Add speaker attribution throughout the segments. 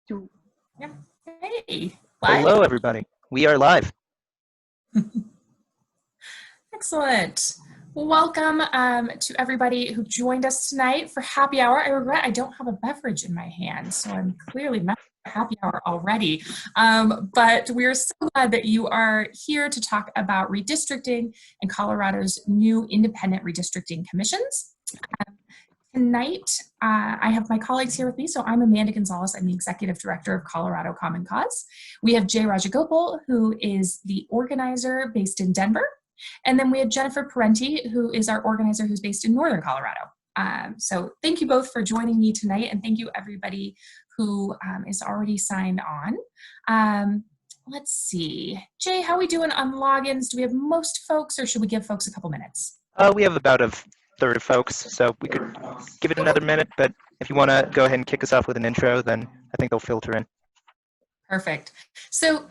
Speaker 1: Do-
Speaker 2: Yeah. Hey, live?
Speaker 3: Hello, everybody. We are live.
Speaker 2: Excellent. Welcome to everybody who joined us tonight for happy hour. I regret I don't have a beverage in my hand, so I'm clearly not happy hour already. But we're so glad that you are here to talk about redistricting and Colorado's new independent redistricting commissions. Tonight, I have my colleagues here with me. So I'm Amanda Gonzalez. I'm the Executive Director of Colorado Common Cause. We have Jay Rajagopal, who is the organizer based in Denver. And then we have Jennifer Parenti, who is our organizer who's based in Northern Colorado. So thank you both for joining me tonight, and thank you everybody who is already signed on. Let's see. Jay, how are we doing on logins? Do we have most folks, or should we give folks a couple minutes?
Speaker 3: We have about a third of folks, so we could give it another minute, but if you want to go ahead and kick us off with an intro, then I think they'll filter in.
Speaker 2: Perfect. So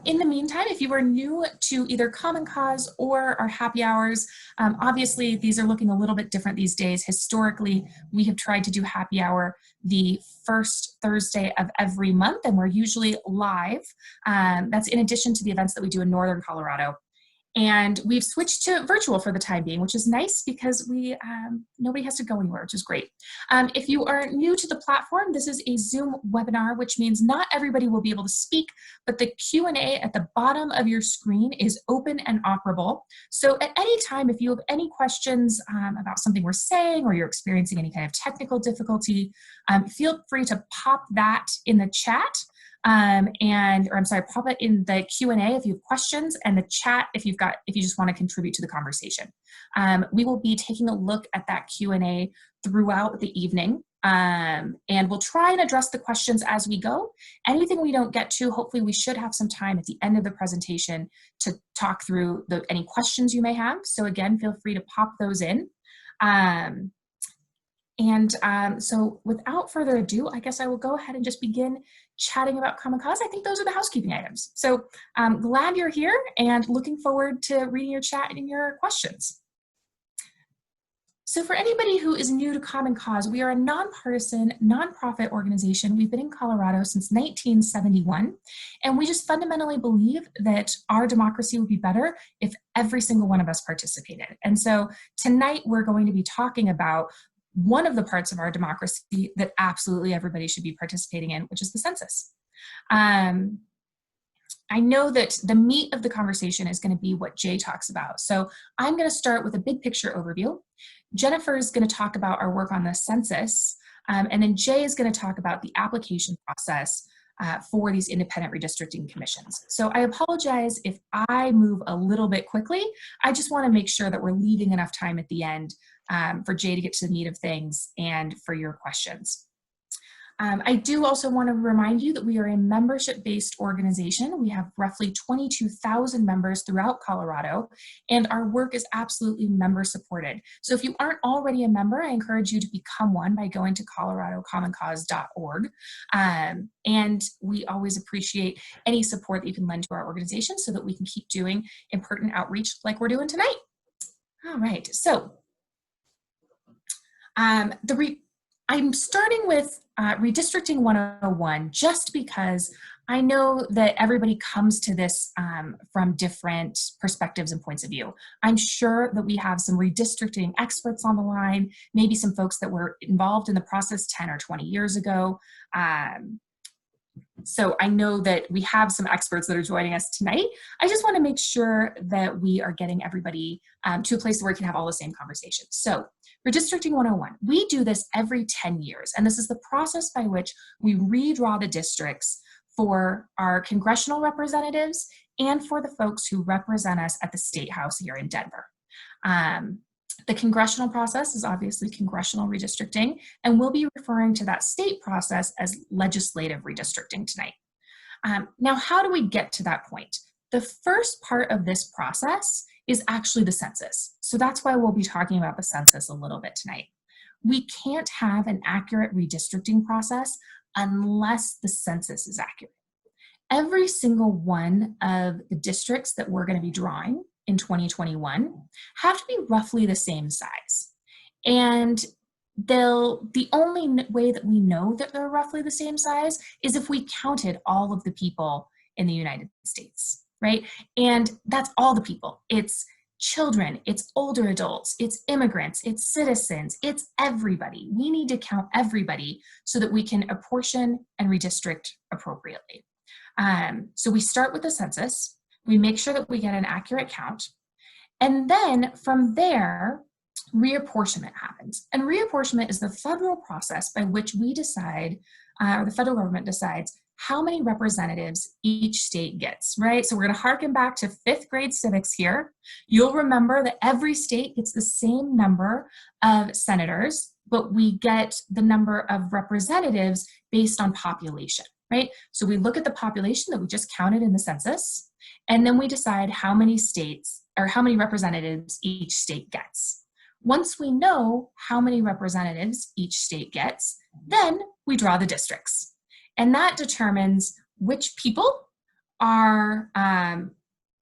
Speaker 2: in the meantime, if you are new to either Common Cause or our happy hours, obviously these are looking a little bit different these days. Historically, we have tried to do happy hour the first Thursday of every month, and we're usually live. That's in addition to the events that we do in Northern Colorado. And we've switched to virtual for the time being, which is nice because nobody has to go anywhere, which is great. If you are new to the platform, this is a Zoom webinar, which means not everybody will be able to speak, but the Q&A at the bottom of your screen is open and operable. So at any time, if you have any questions about something we're saying or you're experiencing any kind of technical difficulty, feel free to pop that in the chat. Pop it in the Q&A if you have questions, and the chat if you just want to contribute to the conversation. We will be taking a look at that Q&A throughout the evening, and we'll try and address the questions as we go. Anything we don't get to, hopefully we should have some time at the end of the presentation to talk through any questions you may have. So again, feel free to pop those in. So without further ado, I guess I will go ahead and just begin chatting about Common Cause. I think those are the housekeeping items. So I'm glad you're here and looking forward to reading your chat and your questions. So for anybody who is new to Common Cause, we are a nonpartisan, nonprofit organization. We've been in Colorado since 1971, and we just fundamentally believe that our democracy would be better if every single one of us participated. And so tonight we're going to be talking about one of the parts of our democracy that absolutely everybody should be participating in, which is the census. I know that the meat of the conversation is going to be what Jay talks about. So I'm going to start with a big picture overview. Jennifer is going to talk about our work on the census, and then Jay is going to talk about the application process for these independent redistricting commissions. So I apologize if I move a little bit quickly. I just want to make sure that we're leaving enough time at the end for Jay to get to the meat of things and for your questions. I do also want to remind you that we are a membership-based organization. We have roughly 22,000 members throughout Colorado, and our work is absolutely member-supported. So if you aren't already a member, I encourage you to become one by going to coloradocommoncause.org. And we always appreciate any support that you can lend to our organization so that we can keep doing important outreach like we're doing tonight. All right, so I'm starting with Redistricting 101 just because I know that everybody comes to this from different perspectives and points of view. I'm sure that we have some redistricting experts on the line, maybe some folks that were involved in the process 10 or 20 years ago. So I know that we have some experts that are joining us tonight. I just want to make sure that we are getting everybody to a place where we can have all the same conversations. So Redistricting 101, we do this every 10 years, and this is the process by which we redraw the districts for our congressional representatives and for the folks who represent us at the State House here in Denver. The congressional process is obviously congressional redistricting, and we'll be referring to that state process as legislative redistricting tonight. Now, how do we get to that point? The first part of this process is actually the census. So that's why we'll be talking about the census a little bit tonight. We can't have an accurate redistricting process unless the census is accurate. Every single one of the districts that we're going to be drawing in 2021 have to be roughly the same size. And the only way that we know that they're roughly the same size is if we counted all of the people in the United States, right? And that's all the people. It's children, it's older adults, it's immigrants, it's citizens, it's everybody. We need to count everybody so that we can apportion and redistrict appropriately. So we start with the census, we make sure that we get an accurate count, and then from there, reapportionment happens. And reapportionment is the federal process by which we decide, or the federal government decides, how many representatives each state gets, right? So we're going to harken back to 5th grade civics here. You'll remember that every state gets the same number of senators, but we get the number of representatives based on population, right? So we look at the population that we just counted in the census, and then we decide how many states or how many representatives each state gets. Once we know how many representatives each state gets, then we draw the districts. And that determines which people are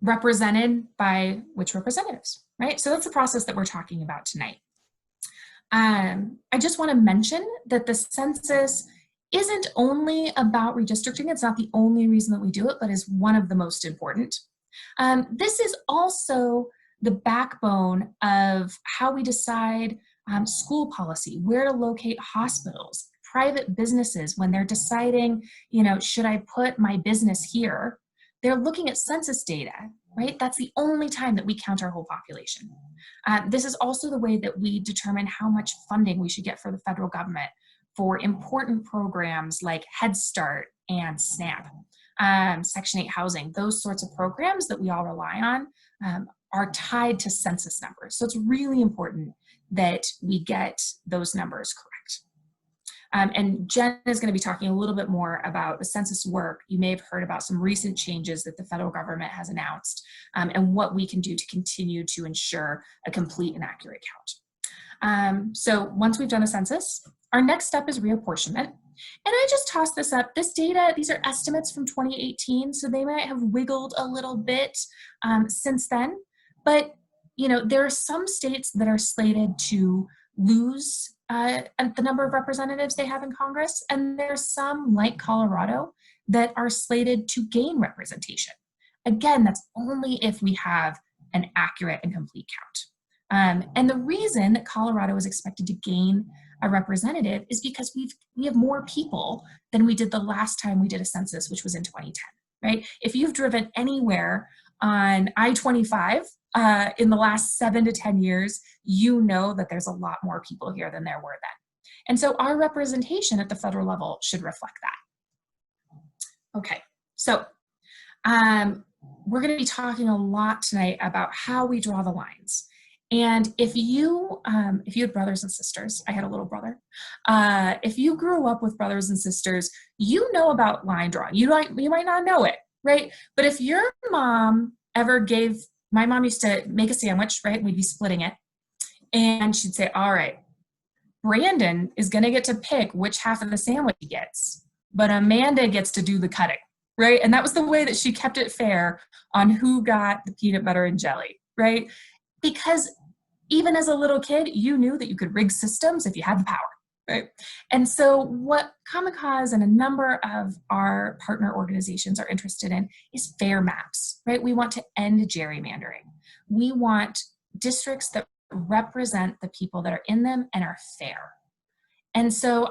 Speaker 2: represented by which representatives, right? So that's the process that we're talking about tonight. I just want to mention that the census isn't only about redistricting. It's not the only reason that we do it, but is one of the most important. This is also the backbone of how we decide school policy, where to locate hospitals, private businesses when they're deciding, should I put my business here? They're looking at census data, right? That's the only time that we count our whole population. This is also the way that we determine how much funding we should get for the federal government for important programs like Head Start and SNAP, Section 8 housing. Those sorts of programs that we all rely on are tied to census numbers. So it's really important that we get those numbers correct. And Jen is going to be talking a little bit more about the census work. You may have heard about some recent changes that the federal government has announced and what we can do to continue to ensure a complete and accurate count. So once we've done the census, our next step is reapportionment. And I just tossed this up. This data, these are estimates from 2018, so they might have wiggled a little bit since then. But, there are some states that are slated to lose the number of representatives they have in Congress, and there's some, like Colorado, that are slated to gain representation. Again, that's only if we have an accurate and complete count. And the reason that Colorado is expected to gain a representative is because we have more people than we did the last time we did a census, which was in 2010, right? If you've driven anywhere on I-25 in the last 7 to 10 years, you know that there's a lot more people here than there were then. And so our representation at the federal level should reflect that. Okay, so we're going to be talking a lot tonight about how we draw the lines. And if you had brothers and sisters, I had a little brother. If you grew up with brothers and sisters, you know about line drawing. You might not know it, right? But if your mom ever my mom used to make a sandwich, right? We'd be splitting it. And she'd say, all right, Brandon is going to get to pick which half of the sandwich he gets, but Amanda gets to do the cutting, right? And that was the way that she kept it fair on who got the peanut butter and jelly, right? Because even as a little kid, you knew that you could rig systems if you had the power, right? And so what Common Cause and a number of our partner organizations are interested in is fair maps, right? We want to end gerrymandering. We want districts that represent the people that are in them and are fair. And so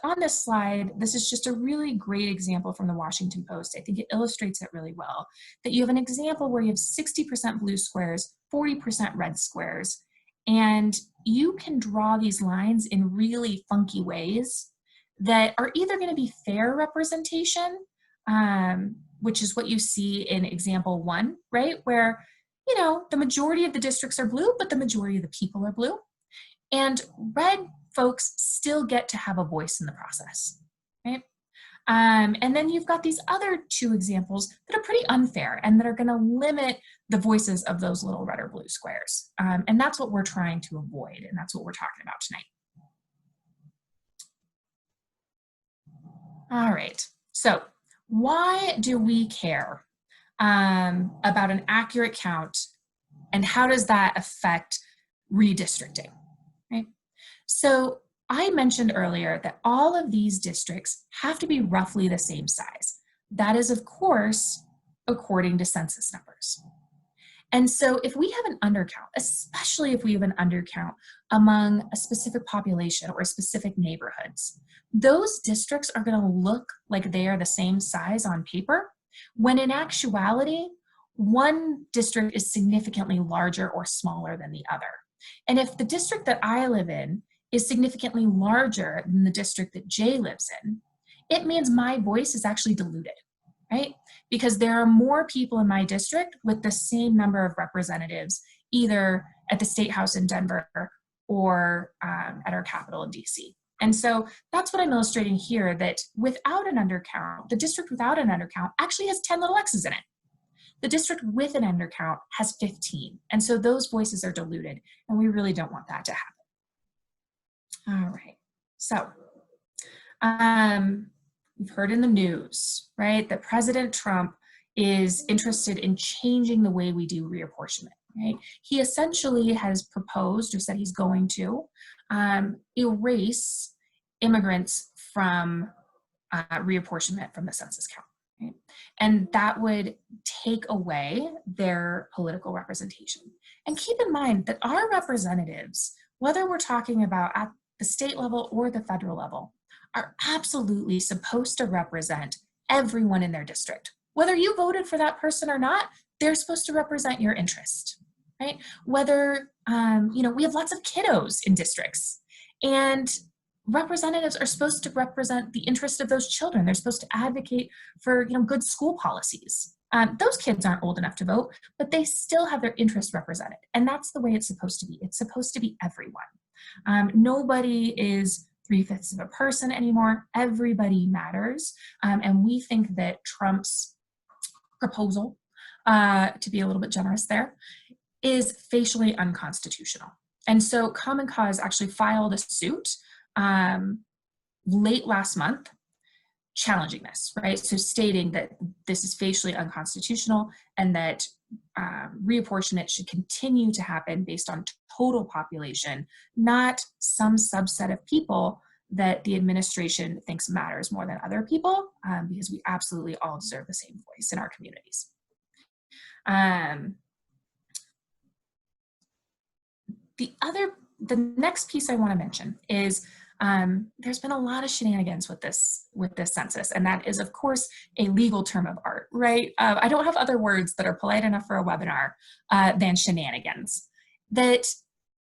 Speaker 2: on this slide, this is just a really great example from the Washington Post. I think it illustrates it really well, that you have an example where you have 60% blue squares, 40% red squares, and you can draw these lines in really funky ways that are either going to be fair representation, which is what you see in example 1, right? Where, the majority of the districts are blue, but the majority of the people are blue. And red folks still get to have a voice in the process, right? And then you've got these other 2 examples that are pretty unfair and that are going to limit the voices of those little red or blue squares. And that's what we're trying to avoid, and that's what we're talking about tonight. All right, so why do we care about an accurate count, and how does that affect redistricting, right? So I mentioned earlier that all of these districts have to be roughly the same size. That is, of course, according to census numbers. And so if we have an undercount, especially if we have an undercount among a specific population or specific neighborhoods, those districts are going to look like they are the same size on paper, when in actuality, one district is significantly larger or smaller than the other. And if the district that I live in is significantly larger than the district that Jay lives in, it means my voice is actually diluted, right? Because there are more people in my district with the same number of representatives, either at the State House in Denver or at our Capitol in DC. And so that's what I'm illustrating here, that without an undercount, the district without an undercount actually has 10 little X's in it. The district with an undercount has 15. And so those voices are diluted, and we really don't want that to happen. All right, so we've heard in the news, right, that President Trump is interested in changing the way we do reapportionment, right? He essentially has proposed or said he's going to erase immigrants from reapportionment from the census count, right? And that would take away their political representation. And keep in mind that our representatives, whether we're talking about at the state level or the federal level, are absolutely supposed to represent everyone in their district. Whether you voted for that person or not, they're supposed to represent your interest, right? Whether, we have lots of kiddos in districts, and representatives are supposed to represent the interest of those children. They're supposed to advocate for, good school policies. Those kids aren't old enough to vote, but they still have their interests represented. And that's the way it's supposed to be. It's supposed to be everyone. Nobody is 3/5 of a person anymore. Everybody matters. And we think that Trump's proposal, to be a little bit generous there, is facially unconstitutional. And so Common Cause actually filed a suit late last month challenging this, right? So stating that this is facially unconstitutional and that reapportionment should continue to happen based on total population, not some subset of people that the administration thinks matters more than other people, because we absolutely all deserve the same voice in our communities. The next piece I want to mention is there's been a lot of shenanigans with this census, and that is, of course, a legal term of art, right? I don't have other words that are polite enough for a webinar than shenanigans. That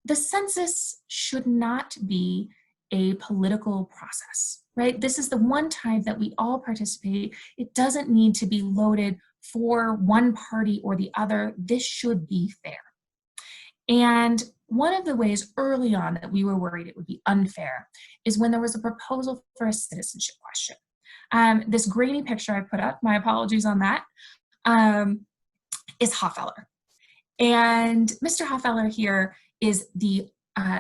Speaker 2: the census should not be a political process, right? This is the one time that we all participate. It doesn't need to be loaded for one party or the other. This should be fair. And one of the ways early on that we were worried it would be unfair is when there was a proposal for a citizenship question. This grainy picture I put up, my apologies on that, is Hoffeller. And Mr. Hoffeller here is the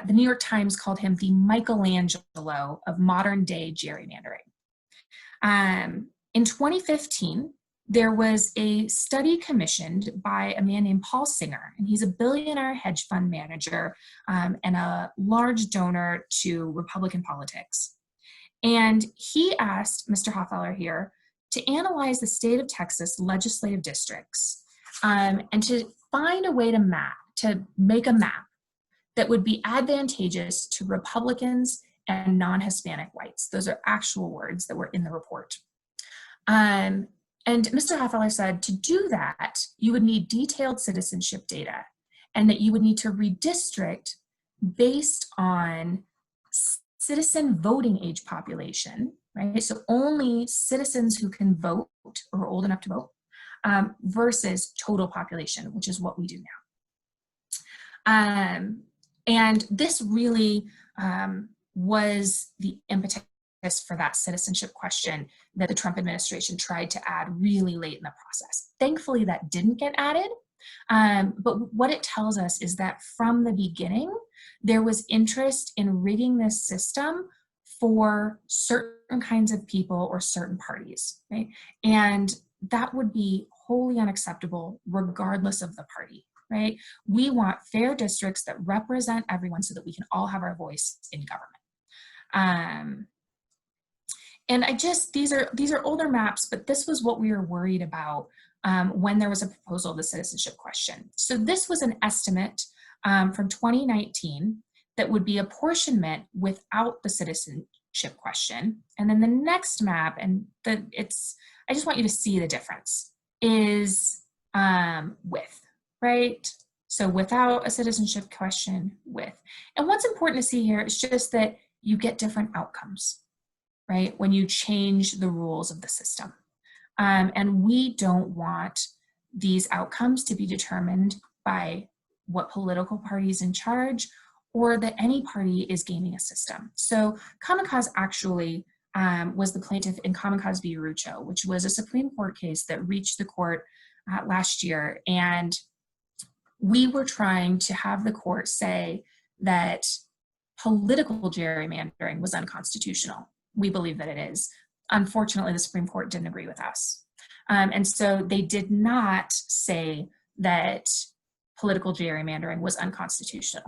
Speaker 2: New York Times called him the Michelangelo of modern day gerrymandering. In 2015, there was a study commissioned by a man named Paul Singer, and he's a billionaire hedge fund manager and a large donor to Republican politics. And he asked Mr. Hoffeller here to analyze the state of Texas legislative districts and to find a way to make a map that would be advantageous to Republicans and non-Hispanic whites. Those are actual words that were in the report. And Mr. Hoffeller said to do that, you would need detailed citizenship data and that you would need to redistrict based on citizen voting age population, right? So only citizens who can vote or are old enough to vote versus total population, which is what we do now. And this really was the impetus for that citizenship question that the Trump administration tried to add really late in the process. Thankfully, that didn't get added. But what it tells us is that from the beginning, there was interest in rigging this system for certain kinds of people or certain parties, right? And that would be wholly unacceptable regardless of the party, right? We want fair districts that represent everyone so that we can all have our voice in government. And these are older maps, but this was what we were worried about when there was a proposal of the citizenship question. So this was an estimate from 2019 that would be apportionment without the citizenship question. And then the next map, and I just want you to see the difference, is with, right? So without a citizenship question, with. And what's important to see here is just that you get different outcomes, right? When you change the rules of the system. And we don't want these outcomes to be determined by what political party is in charge or that any party is gaming a system. So Common Cause actually was the plaintiff in Common Cause v. Rucho, which was a Supreme Court case that reached the court last year. And we were trying to have the court say that political gerrymandering was unconstitutional. We believe that it is. Unfortunately, the Supreme Court didn't agree with us. And so they did not say that political gerrymandering was unconstitutional.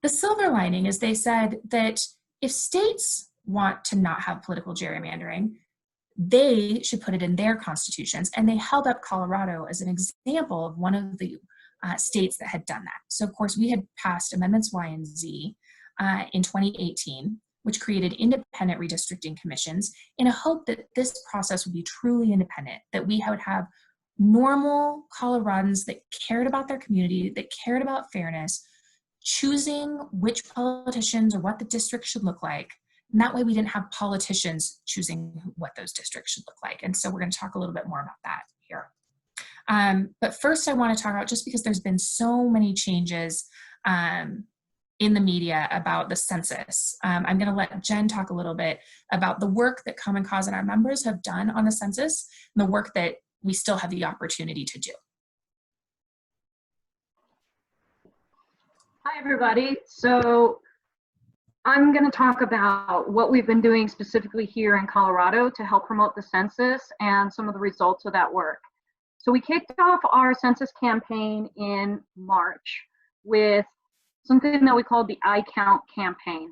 Speaker 2: The silver lining is they said that if states want to not have political gerrymandering, they should put it in their constitutions. And they held up Colorado as an example of one of the states that had done that. So of course we had passed Amendments Y and Z in 2018, which created independent redistricting commissions in a hope that this process would be truly independent, that we would have normal Coloradans that cared about their community, that cared about fairness, choosing which politicians or what the district should look like. And that way we didn't have politicians choosing what those districts should look like. And so we're going to talk a little bit more about that here. But first I want to talk about, just because there's been so many changes in the media about the census. I'm going to let Jen talk a little bit about the work that Common Cause and our members have done on the census and the work that we still have the opportunity to do.
Speaker 1: Hi, everybody. So I'm going to talk about what we've been doing specifically here in Colorado to help promote the census and some of the results of that work. So we kicked off our census campaign in March with something that we called the I Count campaign.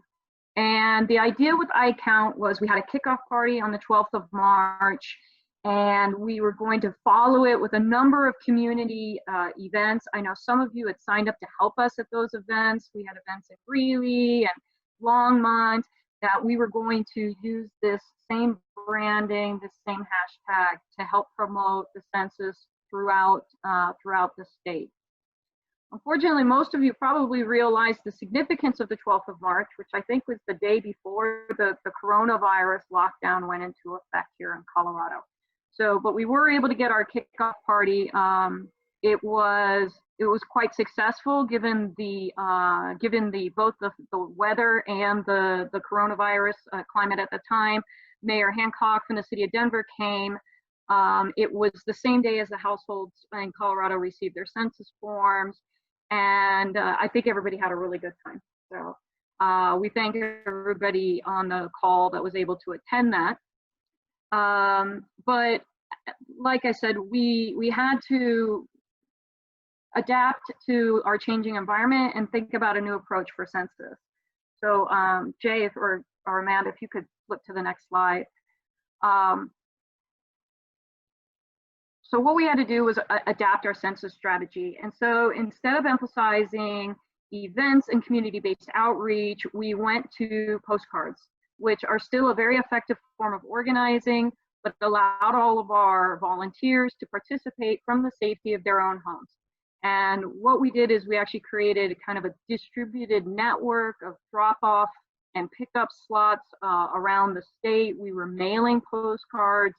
Speaker 1: And the idea with I Count was we had a kickoff party on the 12th of March, and we were going to follow it with a number of community events. I know some of you had signed up to help us at those events. We had events in Greeley and Longmont, that we were going to use this same branding, this same hashtag to help promote the census throughout the state. Unfortunately, most of you probably realized the significance of the 12th of March, which I think was the day before the coronavirus lockdown went into effect here in Colorado. So, but we were able to get our kickoff party. It was quite successful given both the weather and the coronavirus climate at the time. Mayor Hancock from the city of Denver came. It was the same day as the households in Colorado received their census forms. And I think everybody had a really good time. So we thank everybody on the call that was able to attend that. But like I said, we had to adapt to our changing environment and think about a new approach for census. So Jay or Amanda, if you could flip to the next slide. So what we had to do was adapt our census strategy. And so instead of emphasizing events and community-based outreach, we went to postcards, which are still a very effective form of organizing, but allowed all of our volunteers to participate from the safety of their own homes. And what we did is we actually created kind of a distributed network of drop-off and pickup slots around the state. We were mailing postcards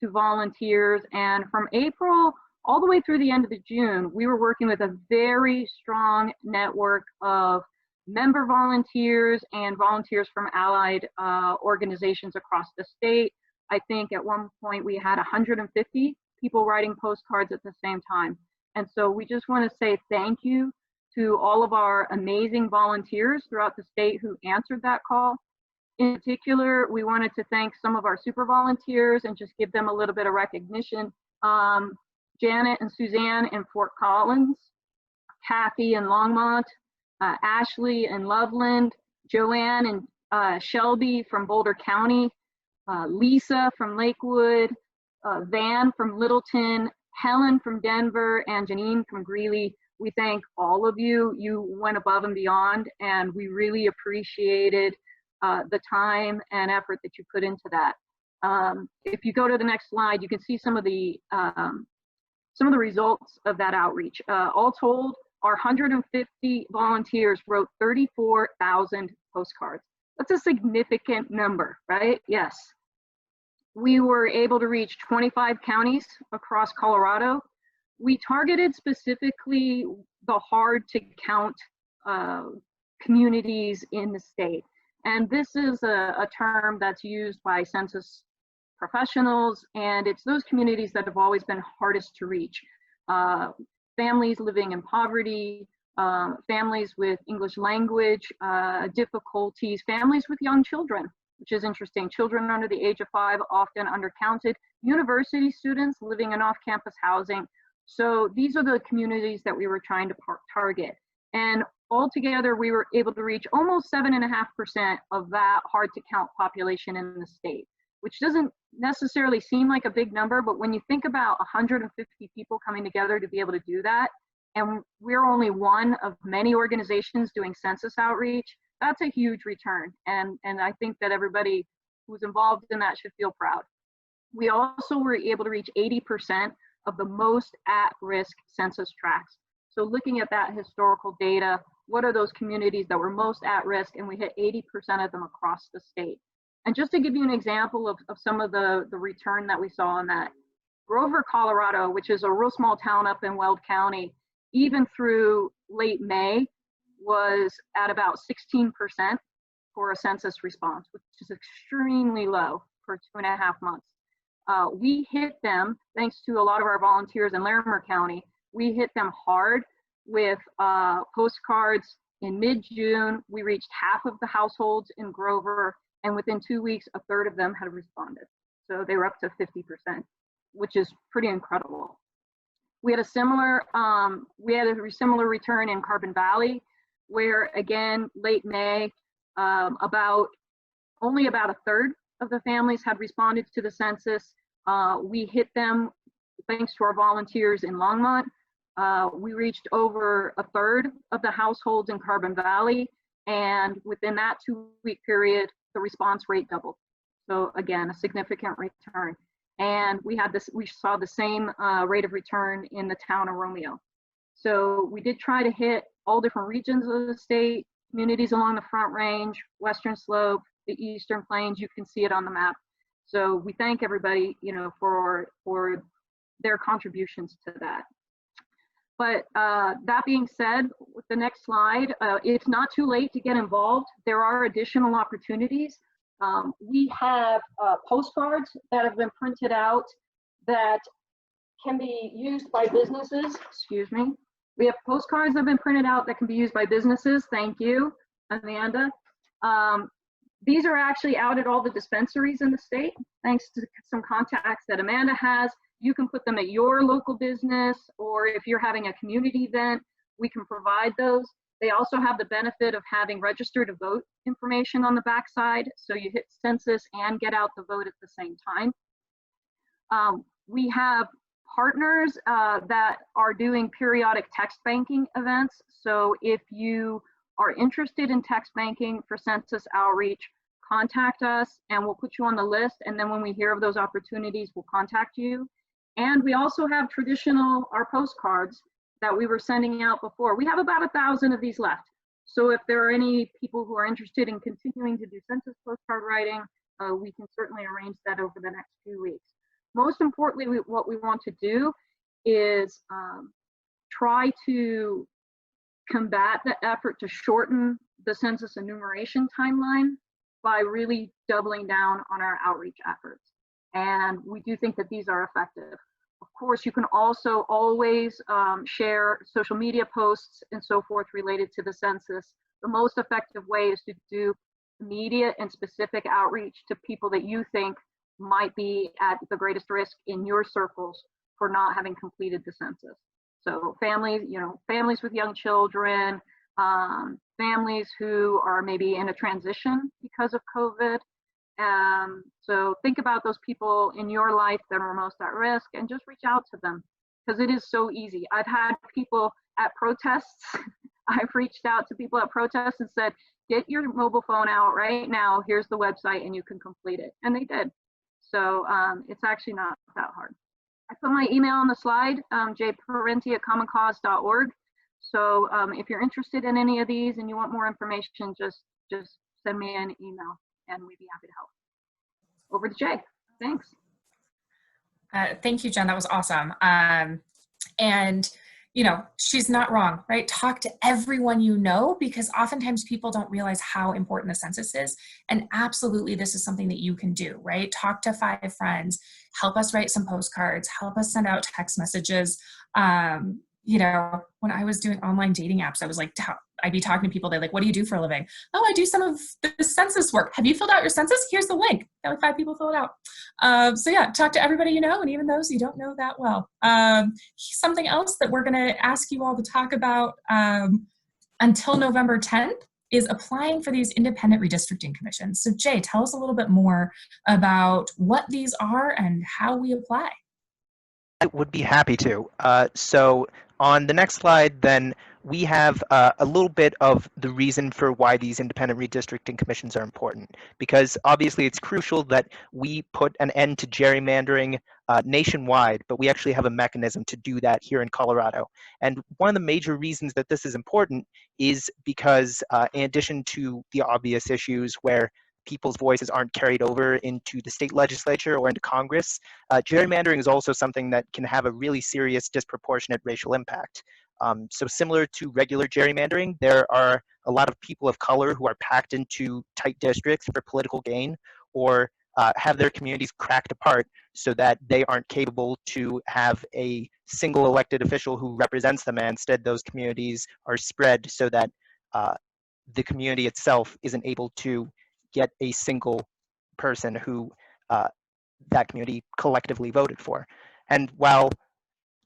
Speaker 1: to volunteers, and from April all the way through the end of June, we were working with a very strong network of member volunteers and volunteers from allied organizations across the state. I think at one point we had 150 people writing postcards at the same time. And so we just want to say thank you to all of our amazing volunteers throughout the state who answered that call. In particular, we wanted to thank some of our super volunteers and just give them a little bit of recognition. Janet and Suzanne in Fort Collins, Kathy in Longmont, Ashley in Loveland, Joanne Shelby from Boulder County, Lisa from Lakewood, Van from Littleton, Helen from Denver, and Janine from Greeley. We thank all of you. You went above and beyond, and we really appreciated the time and effort that you put into that. If you go to the next slide, you can see some of the results of that outreach. All told, our 150 volunteers wrote 34,000 postcards. That's a significant number, right? Yes. We were able to reach 25 counties across Colorado. We targeted specifically the hard to count communities in the state. And this is a term that's used by census professionals, and it's those communities that have always been hardest to reach. Families living in poverty, families with English language difficulties, families with young children, which is interesting. Children under the age of 5 often undercounted, university students living in off-campus housing. So these are the communities that we were trying to target. And altogether, we were able to reach almost 7.5% of that hard to count population in the state, which doesn't necessarily seem like a big number, but when you think about 150 people coming together to be able to do that, and we're only one of many organizations doing census outreach, that's a huge return. And I think that everybody who's involved in that should feel proud. We also were able to reach 80% of the most at-risk census tracts. So looking at that historical data, what are those communities that were most at risk? And we hit 80% of them across the state. And just to give you an example of some of the return that we saw on that, Grover, Colorado, which is a real small town up in Weld County, even through late May, was at about 16% for a census response, which is extremely low for 2.5 months. We hit them, thanks to a lot of our volunteers in Larimer County, we hit them hard with postcards. In mid-June, we reached half of the households in Grover, and within 2 weeks, a third of them had responded. So they were up to 50%, which is pretty incredible. We had a similar return in Carbon Valley, where again, late May, only about a third of the families had responded to the census. We hit them thanks to our volunteers in Longmont. We reached over a third of the households in Carbon Valley, and within that 2-week period, the response rate doubled. So again, a significant return. And we saw the same rate of return in the town of Romeo. So we did try to hit all different regions of the state, communities along the Front Range, Western Slope, the Eastern Plains. You can see it on the map. So we thank everybody, for their contributions to that. But that being said, with the next slide, it's not too late to get involved. There are additional opportunities. We have postcards that have been printed out that can be used by businesses. Excuse me. We have postcards that have been printed out that can be used by businesses. Thank you, Amanda. These are actually out at all the dispensaries in the state, thanks to some contacts that Amanda has. You can put them at your local business, or if you're having a community event, we can provide those. They also have the benefit of having register to vote information on the backside, so you hit census and get out the vote at the same time. We have partners that are doing periodic text banking events. So if you are interested in text banking for census outreach, contact us and we'll put you on the list. And then when we hear of those opportunities, we'll contact you. And we also have our postcards that we were sending out before. We have about 1,000 of these left. So if there are any people who are interested in continuing to do census postcard writing, we can certainly arrange that over the next few weeks. Most importantly, what we want to do is try to combat the effort to shorten the census enumeration timeline by really doubling down on our outreach efforts. And we do think that these are effective. Of course, you can also always share social media posts and so forth related to the census. The most effective way is to do immediate and specific outreach to people that you think might be at the greatest risk in your circles for not having completed the census. So families, families with young children, families who are maybe in a transition because of COVID. So think about those people in your life that are most at risk and just reach out to them, because it is so easy. I've had people at protests, I've reached out to people at protests and said, get your mobile phone out right now, here's the website and you can complete it. And they did. So it's actually not that hard. I put my email on the slide, jparenti@commoncause.org. So if you're interested in any of these and you want more information, just send me an email and we'd be happy to help. Over to Jay. Thanks.
Speaker 2: Thank you, Jen. That was awesome. And you know, she's not wrong, right? Talk to everyone you know, because oftentimes people don't realize how important the census is. And absolutely, this is something that you can do, right? Talk to 5 friends, help us write some postcards, help us send out text messages. You know, when I was doing online dating apps, I was like, I'd be talking to people. They're like, what do you do for a living? Oh, I do some of the census work. Have you filled out your census? Here's the link. Got like 5 people fill it out. So yeah, talk to everybody you know, and even those you don't know that well. Something else that we're gonna ask you all to talk about until November 10th is applying for these independent redistricting commissions. So Jay, tell us a little bit more about what these are and how we apply.
Speaker 3: I would be happy to. So on the next slide, then we have a little bit of the reason for why these independent redistricting commissions are important. Because obviously it's crucial that we put an end to gerrymandering nationwide, but we actually have a mechanism to do that here in Colorado. And one of the major reasons that this is important is because in addition to the obvious issues where people's voices aren't carried over into the state legislature or into Congress, gerrymandering is also something that can have a really serious disproportionate racial impact. So similar to regular gerrymandering, there are a lot of people of color who are packed into tight districts for political gain, or have their communities cracked apart so that they aren't capable to have a single elected official who represents them, and instead those communities are spread so that the community itself isn't able to get a single person who that community collectively voted for. And while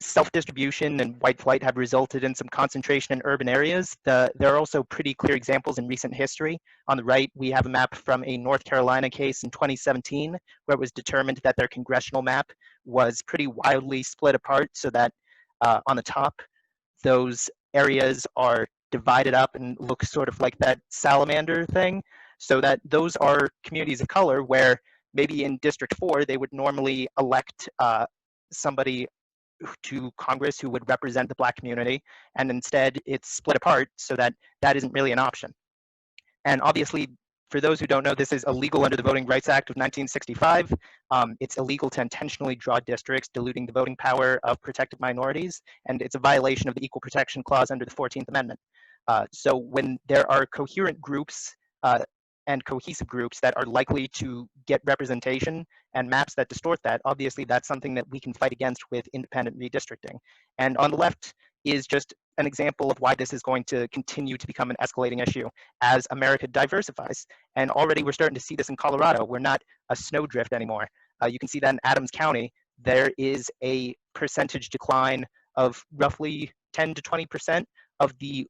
Speaker 3: self-distribution and white flight have resulted in some concentration in urban areas, there are also pretty clear examples in recent history. On the right, we have a map from a North Carolina case in 2017, where it was determined that their congressional map was pretty wildly split apart, so that on the top, those areas are divided up and look sort of like that salamander thing, so that those are communities of color where maybe in District 4 they would normally elect somebody to Congress who would represent the Black community, and instead it's split apart so that that isn't really an option. And obviously, for those who don't know, this is illegal under the Voting Rights Act of 1965. It's illegal to intentionally draw districts, diluting the voting power of protected minorities, and it's a violation of the Equal Protection Clause under the 14th Amendment. So when there are coherent groups and cohesive groups that are likely to get representation and maps that distort that, obviously that's something that we can fight against with independent redistricting. And on the left is just an example of why this is going to continue to become an escalating issue as America diversifies. And already we're starting to see this in Colorado. We're not a snowdrift anymore. You can see that in Adams County, there is a percentage decline of roughly 10 to 20% of the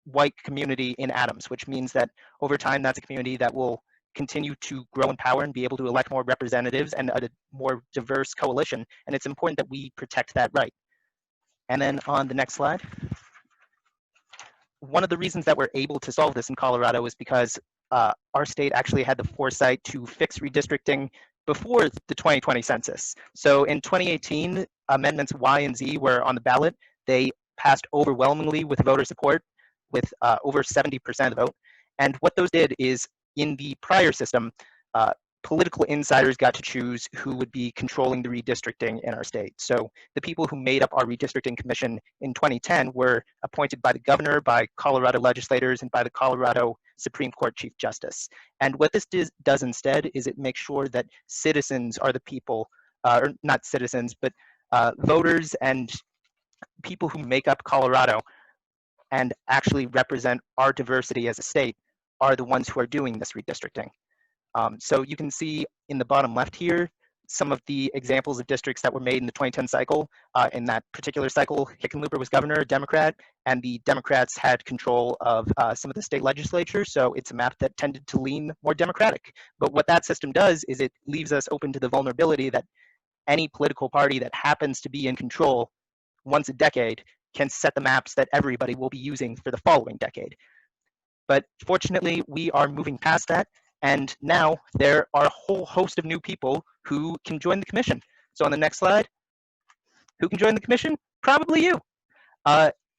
Speaker 3: white community in Adams, which means that over time, that's a community that will continue to grow in power and be able to elect more representatives and a more diverse coalition. And it's important that we protect that right. And then on the next slide, one of the reasons that we're able to solve this in Colorado is because our state actually had the foresight to fix redistricting before the 2020 census. So in 2018, amendments Y and Z were on the ballot. They passed overwhelmingly with voter support, with over 70% of the vote. And what those did is, in the prior system, political insiders got to choose who would be controlling the redistricting in our state. So the people who made up our redistricting commission in 2010 were appointed by the governor, by Colorado legislators, and by the Colorado Supreme Court Chief Justice. And what this does instead is it makes sure that citizens are the people, or not citizens, but voters and people who make up Colorado and actually represent our diversity as a state are the ones who are doing this redistricting. So you can see in the bottom left here, some of the examples of districts that were made in the 2010 cycle. In that particular cycle, Hickenlooper was governor, a Democrat, and the Democrats had control of some of the state legislature, so it's a map that tended to lean more Democratic. But what that system does is it leaves us open to the vulnerability that any political party that happens to be in control once a decade can set the maps that everybody will be using for the following decade. But fortunately, we are moving past that, and now there are a whole host of new people who can join the commission. So on the next slide, who can join the commission? Probably you.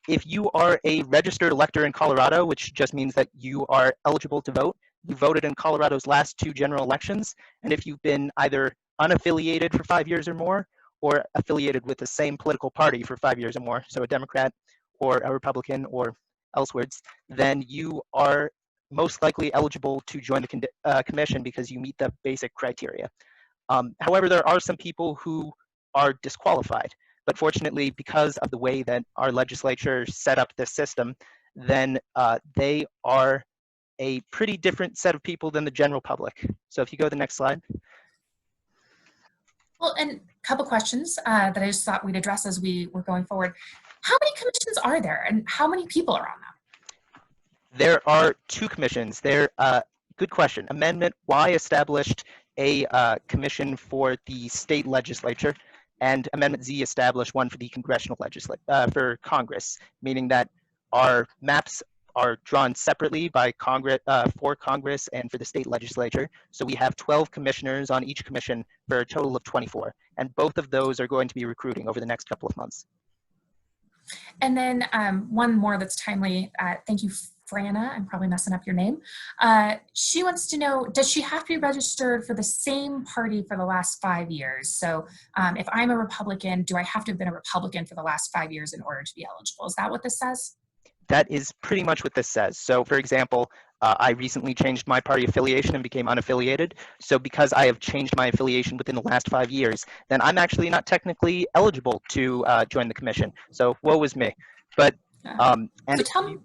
Speaker 3: If you are a registered elector in Colorado, which just means that you are eligible to vote, you voted in Colorado's last 2 general elections, and if you've been either unaffiliated for 5 years or more, or affiliated with the same political party for 5 years or more, so a Democrat or a Republican or elsewheres, then you are most likely eligible to join the commission because you meet the basic criteria. However, there are some people who are disqualified, but fortunately, because of the way that our legislature set up this system, then they are a pretty different set of people than the general public. So if you go to the next slide.
Speaker 2: Well, and a couple questions that I just thought we'd address as we were going forward. How many commissions are there, and how many people are on them?
Speaker 3: There are 2 commissions. Good question. Amendment Y established a commission for the state legislature, and Amendment Z established one for the congressional for Congress, meaning that our maps are drawn separately by Congress for Congress and for the state legislature. So we have 12 commissioners on each commission for a total of 24, and both of those are going to be recruiting over the next couple of months.
Speaker 2: And then one more that's timely. Thank you, Franna. I'm probably messing up your name. She wants to know, does she have to be registered for the same party for the last 5 years? So if I'm a Republican, do I have to have been a Republican for the last 5 years in order to be eligible? Is that what this says?
Speaker 3: That is pretty much what this says. So for example, I recently changed my party affiliation and became unaffiliated. So because I have changed my affiliation within the last 5 years, then I'm actually not technically eligible to join the commission. So woe is me. But and
Speaker 2: so tell me.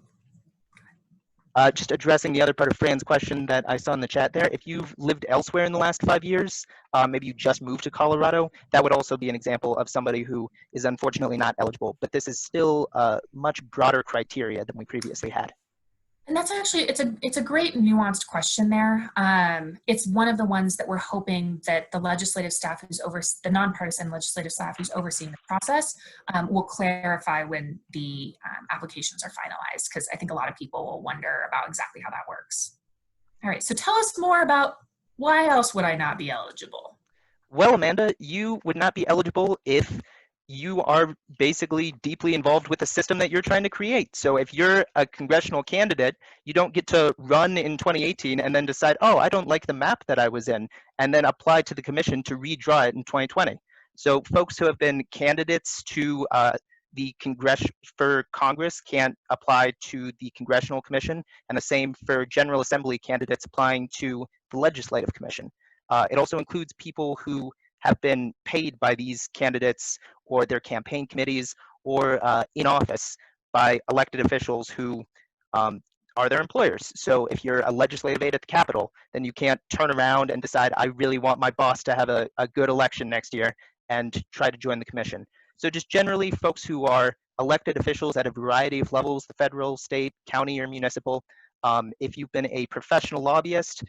Speaker 3: Just addressing the other part of Fran's question that I saw in the chat there, if you've lived elsewhere in the last 5 years, maybe you just moved to Colorado, that would also be an example of somebody who is unfortunately not eligible. But this is still a much broader criteria than we previously had.
Speaker 2: And that's actually, it's a great nuanced question there. It's one of the ones that we're hoping that the legislative staff the nonpartisan legislative staff who's overseeing the process will clarify when the applications are finalized, because I think a lot of people will wonder about exactly how that works. All right, so tell us more about why else would I not be eligible?
Speaker 3: Well, Amanda, you would not be eligible if you are basically deeply involved with the system that you're trying to create. So if you're a congressional candidate, you don't get to run in 2018 and then decide, oh, I don't like the map that I was in, and then apply to the commission to redraw it in 2020. So folks who have been candidates to the for Congress can't apply to the Congressional Commission, and the same for General Assembly candidates applying to the Legislative Commission. It also includes people who have been paid by these candidates or their campaign committees or in office by elected officials who are their employers. So if you're a legislative aide at the Capitol, then you can't turn around and decide, I really want my boss to have a good election next year and try to join the commission. So just generally folks who are elected officials at a variety of levels, the federal, state, county, or municipal, if you've been a professional lobbyist,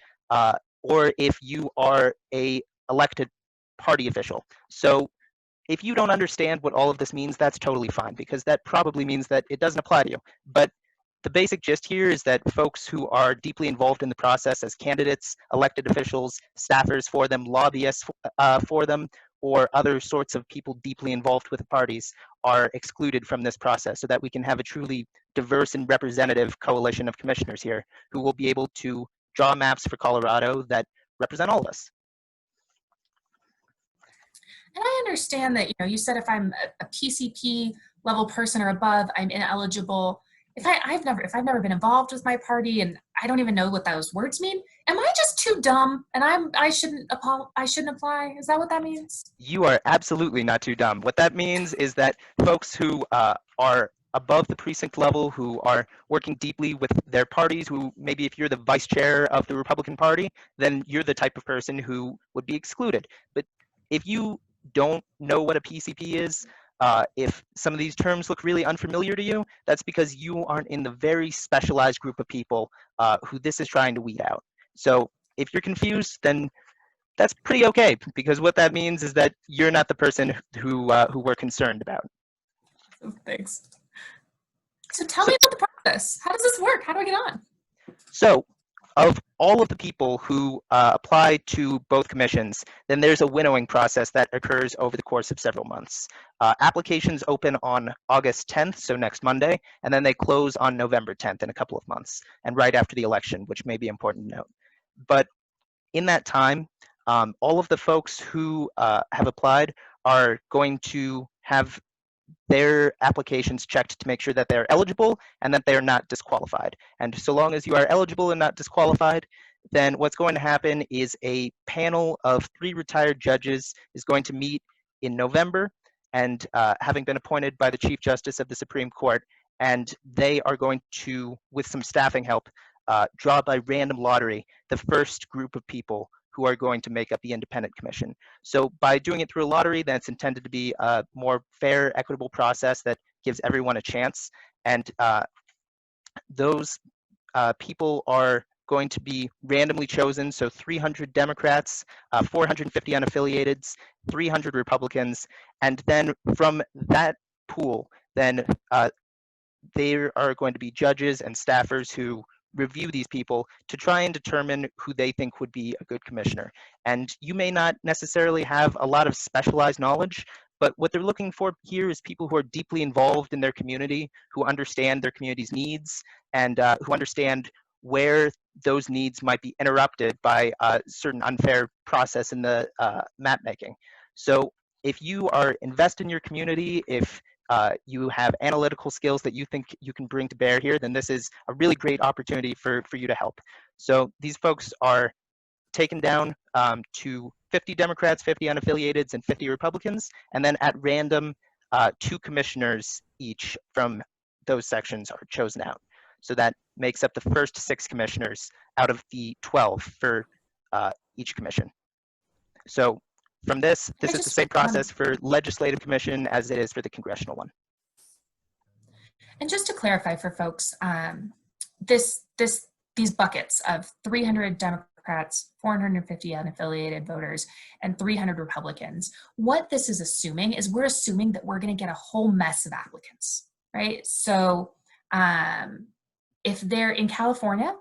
Speaker 3: or if you are a elected party official. So if you don't understand what all of this means, that's totally fine, because that probably means that it doesn't apply to you. But the basic gist here is that folks who are deeply involved in the process as candidates, elected officials, staffers for them, lobbyists for them, or other sorts of people deeply involved with the parties are excluded from this process, so that we can have a truly diverse and representative coalition of commissioners here who will be able to draw maps for Colorado that represent all of us.
Speaker 2: And I understand that, you said if I'm a PCP level person or above, I'm ineligible. If I've never been involved with my party and I don't even know what those words mean, am I just too dumb and I shouldn't apply? Is that what that means?
Speaker 3: You are absolutely not too dumb. What that means is that folks who are above the precinct level, who are working deeply with their parties, who maybe if you're the vice chair of the Republican Party, then you're the type of person who would be excluded. But if you don't know what a PCP is, if some of these terms look really unfamiliar to you, that's because you aren't in the very specialized group of people who this is trying to weed out. So if you're confused, then that's pretty okay, because what that means is that you're not the person who we're concerned about.
Speaker 2: Thanks. So tell me about the process. How does this work? How do I get on?
Speaker 3: So of all of the people who apply to both commissions, then there's a winnowing process that occurs over the course of several months. Applications open on August 10th, so next Monday, and then they close on November 10th in a couple of months, and right after the election, which may be important to note. But in that time, all of the folks who have applied are going to have their applications checked to make sure that they're eligible and that they're not disqualified. And so long as you are eligible and not disqualified, then what's going to happen is a panel of 3 retired judges is going to meet in November, and having been appointed by the Chief Justice of the Supreme Court, and they are going to, with some staffing help, draw by random lottery the first group of people who are going to make up the independent commission. So by doing it through a lottery, that's intended to be a more fair, equitable process that gives everyone a chance. And those people are going to be randomly chosen. So 300 Democrats, 450 unaffiliateds, 300 Republicans. And then from that pool, then there are going to be judges and staffers who review these people to try and determine who they think would be a good commissioner. And you may not necessarily have a lot of specialized knowledge, but what they're looking for here is people who are deeply involved in their community, who understand their community's needs, and who understand where those needs might be interrupted by a certain unfair process in the map making. So if you are invested in your community, if you have analytical skills that you think you can bring to bear here, then this is a really great opportunity for you to help. So these folks are taken down to 50 Democrats, 50 unaffiliateds, and 50 Republicans, and then at random, 2 commissioners each from those sections are chosen out. So that makes up the first 6 commissioners out of the 12 for each commission. So from this is the same process for legislative commission as it is for the congressional one.
Speaker 2: And just to clarify for folks, these buckets of 300 Democrats, 450 unaffiliated voters, and 300 Republicans, what this is assuming is we're assuming that we're going to get a whole mess of applicants, right? So if they're in California,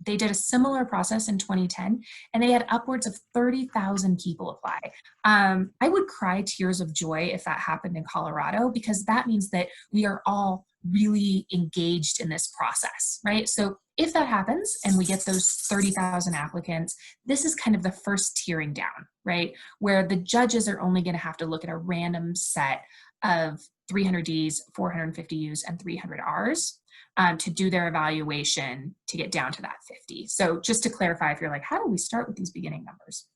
Speaker 2: they did a similar process in 2010, and they had upwards of 30,000 people apply. I would cry tears of joy if that happened in Colorado, because that means that we are all really engaged in this process, right? So if that happens and we get those 30,000 applicants, this is kind of the first tiering down, right? Where the judges are only going to have to look at a random set of 300 Ds, 450 Us, and 300 Rs. To do their evaluation to get down to that 50. So just to clarify, if you're like, how do we start with these beginning numbers?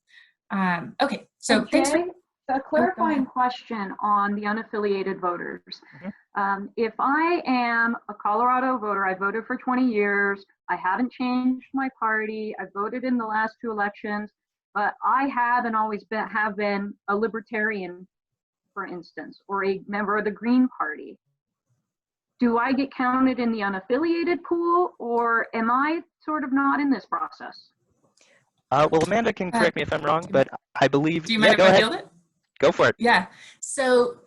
Speaker 2: Okay, so thanks for
Speaker 1: a clarifying question on the unaffiliated voters. Mm-hmm. If I am a Colorado voter, I voted for 20 years, I haven't changed my party, I voted in the last 2 elections, but I have and always have been a libertarian, for instance, or a member of the Green Party. Do I get counted in the unaffiliated pool, or am I sort of not in this process?
Speaker 3: Well, Amanda can correct me if I'm wrong, but I believe.
Speaker 2: Do you mind if I field it?
Speaker 3: Go for it.
Speaker 2: Yeah. So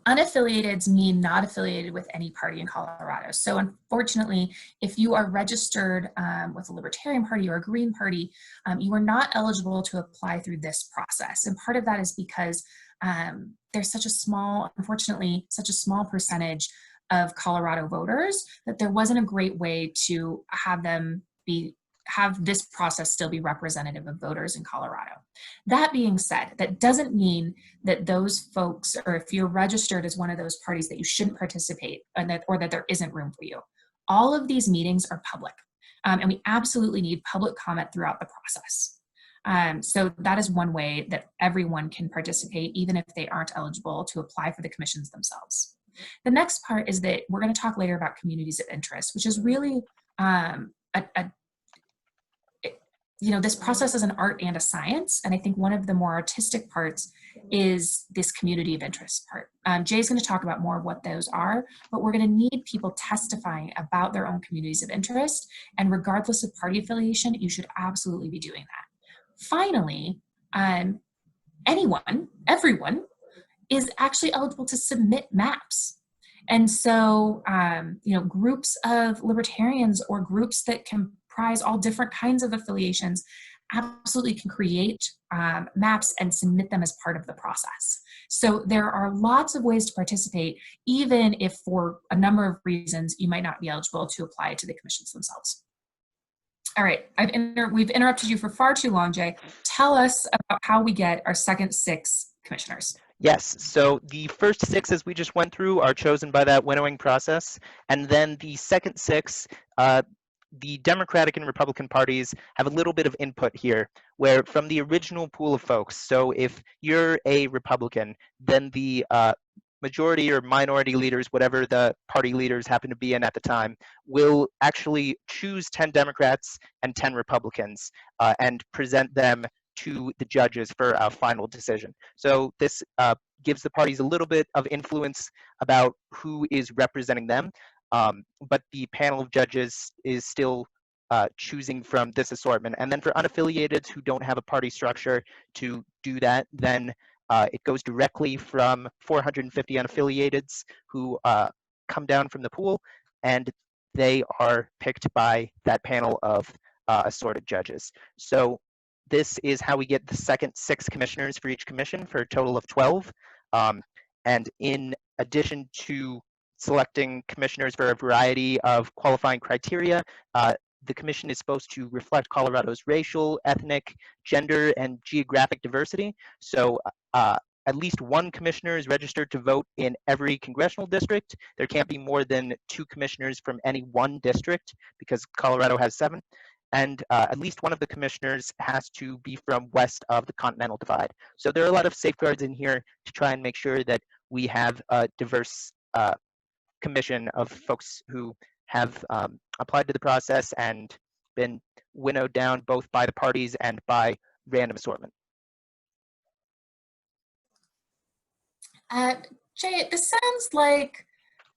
Speaker 2: unaffiliateds mean not affiliated with any party in Colorado. So unfortunately, if you are registered with a Libertarian Party or a Green Party, you are not eligible to apply through this process. And part of that is because there's unfortunately, such a small percentage of Colorado voters that there wasn't a great way to have this process still be representative of voters in Colorado. That being said, that doesn't mean that those folks, or if you're registered as one of those parties, that you shouldn't participate or that there isn't room for you. All of these meetings are public, and we absolutely need public comment throughout the process. So that is one way that everyone can participate, even if they aren't eligible to apply for the commissions themselves. The next part is that we're going to talk later about communities of interest, which is really this process is an art and a science. And I think one of the more artistic parts is this community of interest part. Jay's going to talk about more of what those are, but we're going to need people testifying about their own communities of interest. And regardless of party affiliation, you should absolutely be doing that. Finally, everyone is actually eligible to submit maps. And so, groups of libertarians or groups that comprise all different kinds of affiliations absolutely can create maps and submit them as part of the process. So there are lots of ways to participate, even if for a number of reasons you might not be eligible to apply to the commissions themselves. All right, we've interrupted you for far too long, Jay. Tell us about how we get our second 6 commissioners.
Speaker 3: Yes, so the first 6, as we just went through, are chosen by that winnowing process, and then the second 6, the Democratic and Republican parties have a little bit of input here, where from the original pool of folks, so if you're a Republican, then the majority or minority leaders, whatever the party leaders happen to be in at the time, will actually choose 10 Democrats and 10 Republicans and present them to the judges for a final decision. So this gives the parties a little bit of influence about who is representing them, but the panel of judges is still choosing from this assortment. And then for unaffiliated who don't have a party structure to do that, then it goes directly from 450 unaffiliateds who come down from the pool, and they are picked by that panel of assorted judges. So this is how we get the second 6 commissioners for each commission for a total of 12. And in addition to selecting commissioners for a variety of qualifying criteria, the commission is supposed to reflect Colorado's racial, ethnic, gender, and geographic diversity. So at least 1 commissioner is registered to vote in every congressional district. There can't be more than 2 commissioners from any one district because Colorado has 7. And at least one of the commissioners has to be from west of the Continental Divide. So there are a lot of safeguards in here to try and make sure that we have a diverse commission of folks who have applied to the process and been winnowed down both by the parties and by random assortment.
Speaker 2: Jay, this sounds like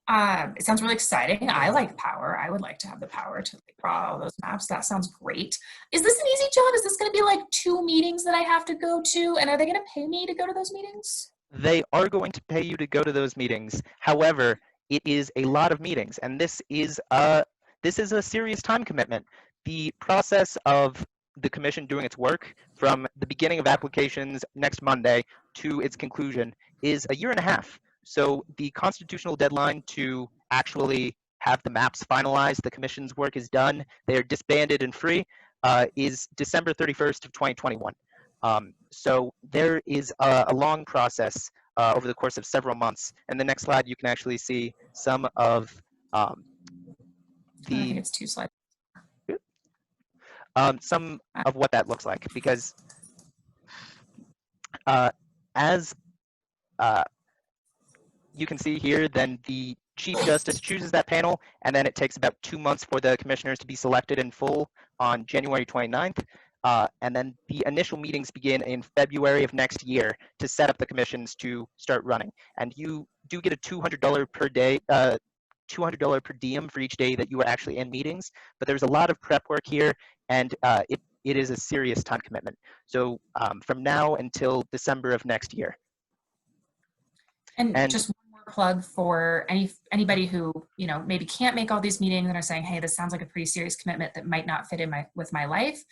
Speaker 2: it sounds really exciting. I like power. I would like to have the power to draw all those maps. That sounds great. Is this an easy job? Is this going to be like 2 meetings that I have to go to? And are they going to pay me to go to those meetings?
Speaker 3: They are going to pay you to go to those meetings. However, it is a lot of meetings, and this is a serious time commitment. The process of the commission doing its work from the beginning of applications next Monday to its conclusion is a year and a half. So the constitutional deadline to actually have the maps finalized, the commission's work is done, they are disbanded and free, is December 31st of 2021. So there is a long process over the course of several months. And the next slide, you can actually see some of
Speaker 2: I think it's 2 slides.
Speaker 3: some of what that looks like, because as you can see here, then the Chief Justice chooses that panel, and then it takes about 2 months for the commissioners to be selected in full on January 29th. And then the initial meetings begin in February of next year to set up the commissions to start running. And you do get a $200 per day, $200 per diem for each day that you are actually in meetings. But there's a lot of prep work here, and it is a serious time commitment. So from now until December of next year.
Speaker 2: And just one more plug for anybody who maybe can't make all these meetings and are saying, hey, this sounds like a pretty serious commitment that might not fit in with my life.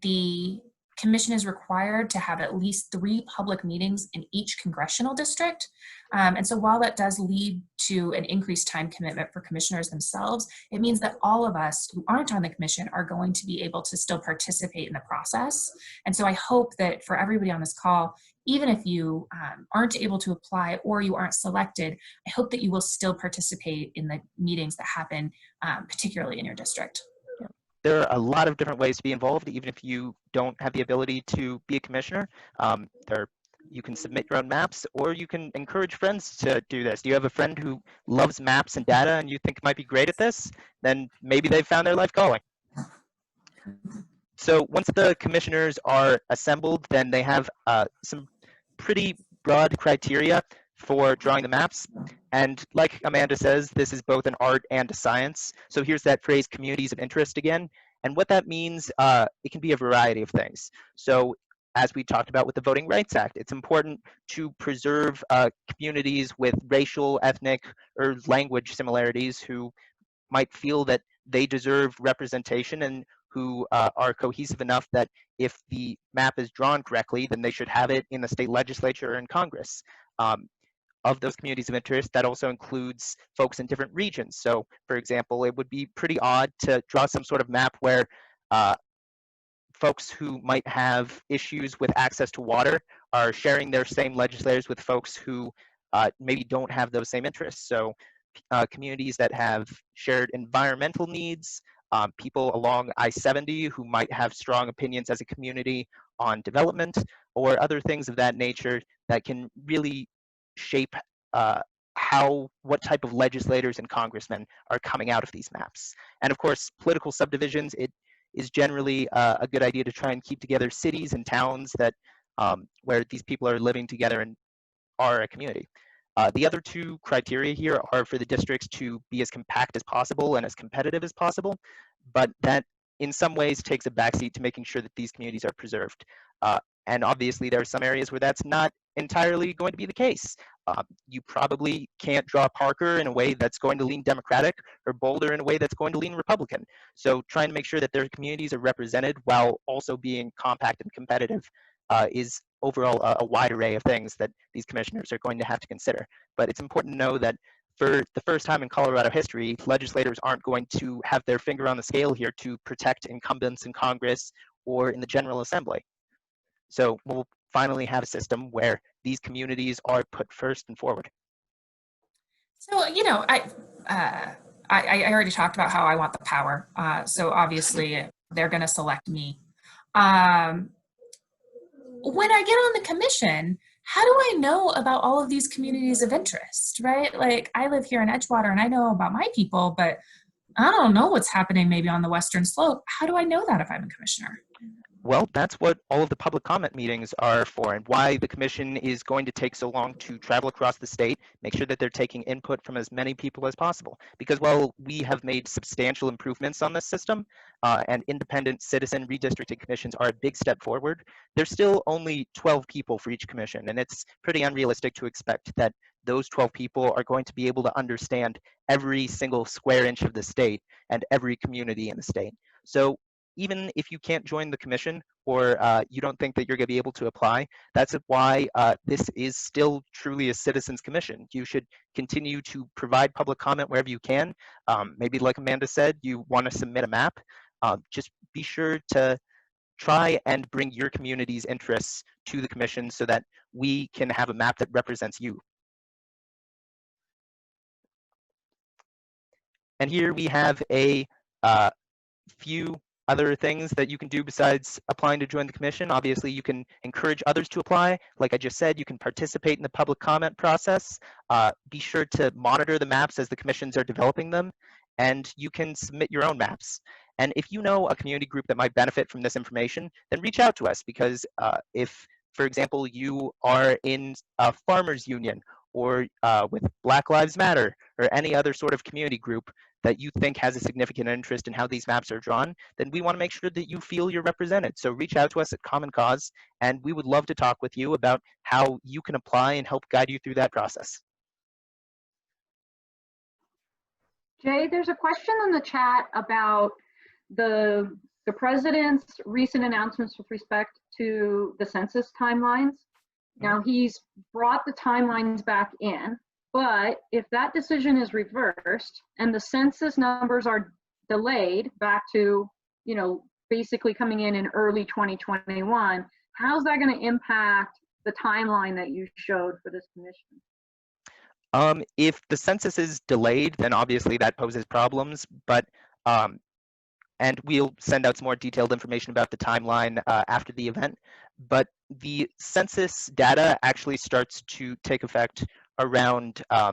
Speaker 2: The commission is required to have at least 3 public meetings in each congressional district. And so while that does lead to an increased time commitment for commissioners themselves, it means that all of us who aren't on the commission are going to be able to still participate in the process. And so I hope that for everybody on this call, even if you aren't able to apply or you aren't selected, I hope that you will still participate in the meetings that happen, particularly in your district.
Speaker 3: There are a lot of different ways to be involved, even if you don't have the ability to be a commissioner. You can submit your own maps, or you can encourage friends to do this. Do you have a friend who loves maps and data and you think might be great at this? Then maybe they've found their life calling. So once the commissioners are assembled, then they have some pretty broad criteria for drawing the maps. And like Amanda says, this is both an art and a science. So here's that phrase, communities of interest again. And what that means, it can be a variety of things. So as we talked about with the Voting Rights Act, it's important to preserve communities with racial, ethnic, or language similarities who might feel that they deserve representation and who are cohesive enough that if the map is drawn correctly, then they should have it in the state legislature or in Congress. Of those communities of interest, that also includes folks in different regions. So, for example, it would be pretty odd to draw some sort of map where folks who might have issues with access to water are sharing their same legislators with folks who maybe don't have those same interests. So communities that have shared environmental needs, people along I-70 who might have strong opinions as a community on development, or other things of that nature that can really shape what type of legislators and congressmen are coming out of these maps. And of course, political subdivisions, it is generally a good idea to try and keep together cities and towns that where these people are living together and are a community. The other two criteria here are for the districts to be as compact as possible and as competitive as possible, but that in some ways takes a backseat to making sure that these communities are preserved. And obviously there are some areas where that's not entirely going to be the case. You probably can't draw Parker in a way that's going to lean Democratic or Boulder in a way that's going to lean Republican. So trying to make sure that their communities are represented while also being compact and competitive is overall a wide array of things that these commissioners are going to have to consider. But it's important to know that for the first time in Colorado history, legislators aren't going to have their finger on the scale here to protect incumbents in Congress or in the General Assembly. So we'll finally have a system where these communities are put first and forward.
Speaker 2: So, you know, I already talked about how I want the power. So obviously they're going to select me. When I get on the commission, how do I know about all of these communities of interest, right? Like I live here in Edgewater and I know about my people, but I don't know what's happening maybe on the Western Slope. How do I know that if I'm a commissioner?
Speaker 3: Well, that's what all of the public comment meetings are for, and why the commission is going to take so long to travel across the state, make sure that they're taking input from as many people as possible. Because while we have made substantial improvements on this system, and independent citizen redistricting commissions are a big step forward, there's still only 12 people for each commission, and it's pretty unrealistic to expect that those 12 people are going to be able to understand every single square inch of the state and every community in the state. So even if you can't join the commission or you don't think that you're going to be able to apply, that's why this is still truly a citizens commission. You should continue to provide public comment wherever you can. Maybe like Amanda said, you want to submit a map. Just be sure to try and bring your community's interests to the commission so that we can have a map that represents you. And here we have a few other things that you can do besides applying to join the commission. Obviously, you can encourage others to apply. Like I just said, you can participate in the public comment process. Be sure to monitor the maps as the commissions are developing them, and you can submit your own maps. And if you know a community group that might benefit from this information, then reach out to us, because if, for example, you are in a farmers union or with Black Lives Matter or any other sort of community group that you think has a significant interest in how these maps are drawn, then we want to make sure that you feel you're represented. So reach out to us at Common Cause, and we would love to talk with you about how you can apply and help guide you through that process.
Speaker 1: Jay, there's a question in the chat about the president's recent announcements with respect to the census timelines. Now, he's brought the timelines back in, but if that decision is reversed and the census numbers are delayed back to, you know, basically coming in early 2021, how's that going to impact the timeline that you showed for this commission?
Speaker 3: If the census is delayed, then obviously that poses problems, but and we'll send out some more detailed information about the timeline after the event. But the census data actually starts to take effect around, I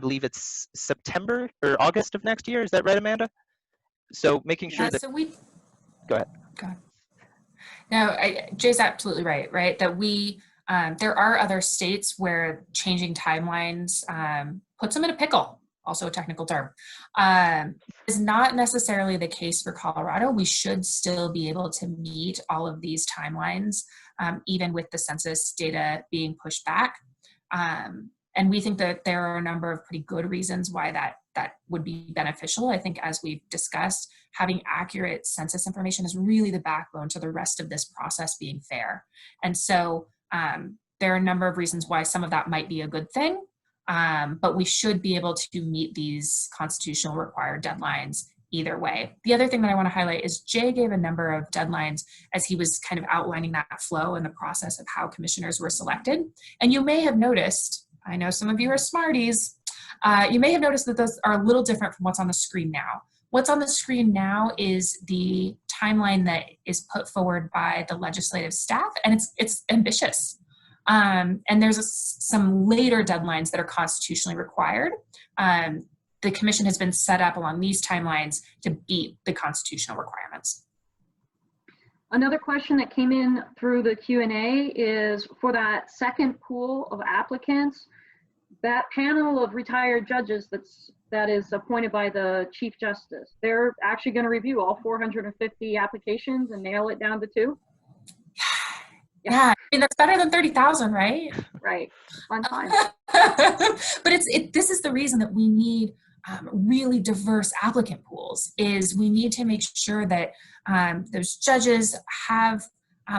Speaker 3: believe it's September or August of next year. Is that right, Amanda? So making sure that.
Speaker 2: So we.
Speaker 3: Go ahead.
Speaker 2: Go ahead. No, Jay's absolutely right? That there are other states where changing timelines puts them in a pickle, also a technical term. Is not necessarily the case for Colorado. We should still be able to meet all of these timelines, even with the census data being pushed back. And we think that there are a number of pretty good reasons why that would be beneficial. I think, as we've discussed, having accurate census information is really the backbone to the rest of this process being fair. And so there are a number of reasons why some of that might be a good thing, but we should be able to meet these constitutional required deadlines either way. The other thing that I want to highlight is Jay gave a number of deadlines as he was kind of outlining that flow and the process of how commissioners were selected. And you may have noticed, I know some of you are smarties, you may have noticed that those are a little different from what's on the screen now. What's on the screen now is the timeline that is put forward by the legislative staff, and it's ambitious. And there's some later deadlines that are constitutionally required. The commission has been set up along these timelines to beat the constitutional requirements.
Speaker 1: Another question that came in through the Q&A is, for that second pool of applicants, that panel of retired judges that is appointed by the Chief Justice, they're actually going to review all 450 applications and nail it down to 2?
Speaker 2: Yeah, I mean, that's better than 30,000, right?
Speaker 1: Right, fun time.
Speaker 2: But this is the reason that we need really diverse applicant pools, is we need to make sure that those judges have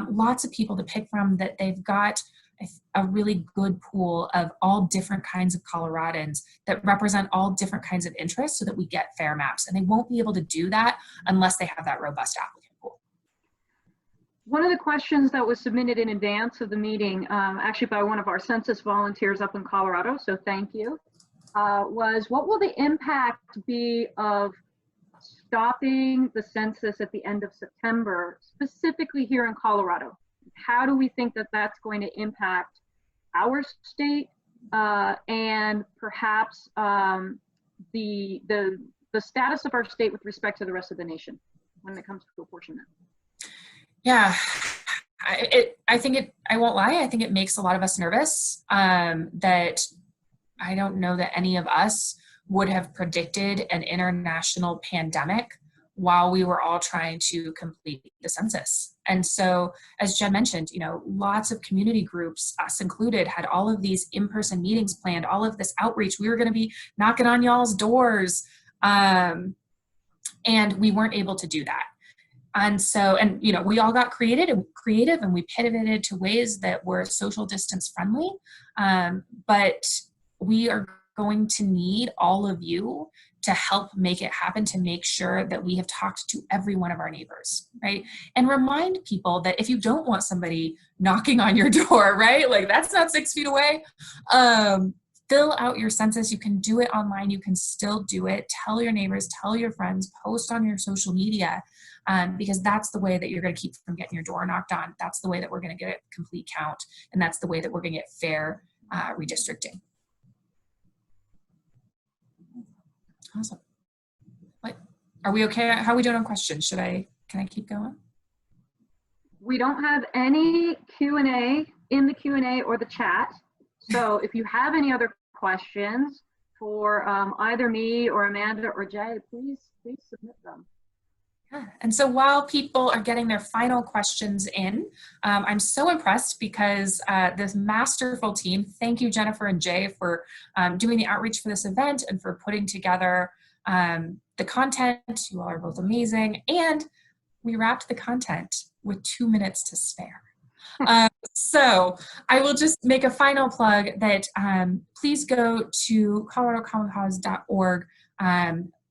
Speaker 2: lots of people to pick from, that they've got a really good pool of all different kinds of Coloradans that represent all different kinds of interests, so that we get fair maps. And they won't be able to do that unless they have that robust applicant pool.
Speaker 1: One of the questions that was submitted in advance of the meeting, actually by one of our census volunteers up in Colorado, so thank you, was, what will the impact be of stopping the census at the end of September, specifically here in Colorado? How do we think that that's going to impact our state, and perhaps the status of our state with respect to the rest of the nation when it comes to apportionment?
Speaker 2: Yeah, I won't lie, I think it makes a lot of us nervous. That I don't know that any of us would have predicted an international pandemic while we were all trying to complete the census. And so, as Jen mentioned, lots of community groups, us included, had all of these in-person meetings planned, all of this outreach. We were going to be knocking on y'all's doors, and we weren't able to do that. And so, we all got creative, and we pivoted to ways that were social distance friendly. But we are going to need all of you to help make it happen, to make sure that we have talked to every one of our neighbors, right? And remind people that if you don't want somebody knocking on your door, right? Like, that's not 6 feet away. Fill out your census. You can do it online. You can still do it. Tell your neighbors, tell your friends, post on your social media, because that's the way that you're going to keep from getting your door knocked on. That's the way that we're going to get a complete count. And that's the way that we're going to get fair redistricting. Awesome. What, are we okay? How are we doing on questions? Can I keep going?
Speaker 1: We don't have any Q&A in the Q&A or the chat. So if you have any other questions for either me or Amanda or Jay, please submit them.
Speaker 2: Yeah. And so while people are getting their final questions in, I'm so impressed because this masterful team, thank you, Jennifer and Jay, for doing the outreach for this event and for putting together the content. You all are both amazing. And we wrapped the content with 2 minutes to spare. So I will just make a final plug that please go to coloradocommoncause.org,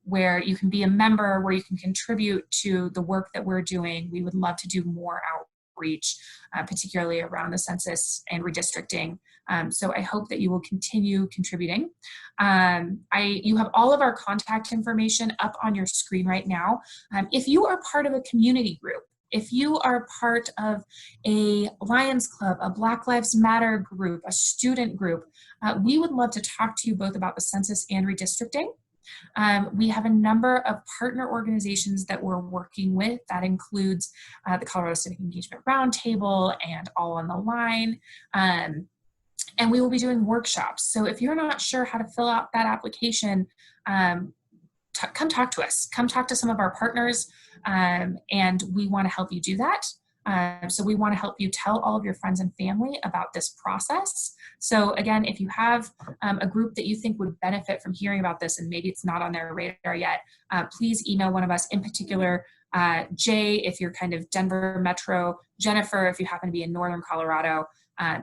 Speaker 2: where you can be a member, where you can contribute to the work that we're doing. We would love to do more outreach, particularly around the census and redistricting. So I hope that you will continue contributing. You have all of our contact information up on your screen right now. If you are part of a community group, if you are part of a Lions Club, a Black Lives Matter group, a student group, we would love to talk to you both about the census and redistricting. We have a number of partner organizations that we're working with. That includes the Colorado Civic Engagement Roundtable and All on the Line. And we will be doing workshops. So if you're not sure how to fill out that application, come talk to us. Come talk to some of our partners, and we want to help you do that. So we want to help you tell all of your friends and family about this process. So again, if you have a group that you think would benefit from hearing about this, and maybe it's not on their radar yet, please email one of us, in particular, Jay, if you're kind of Denver Metro, Jennifer, if you happen to be in Northern Colorado,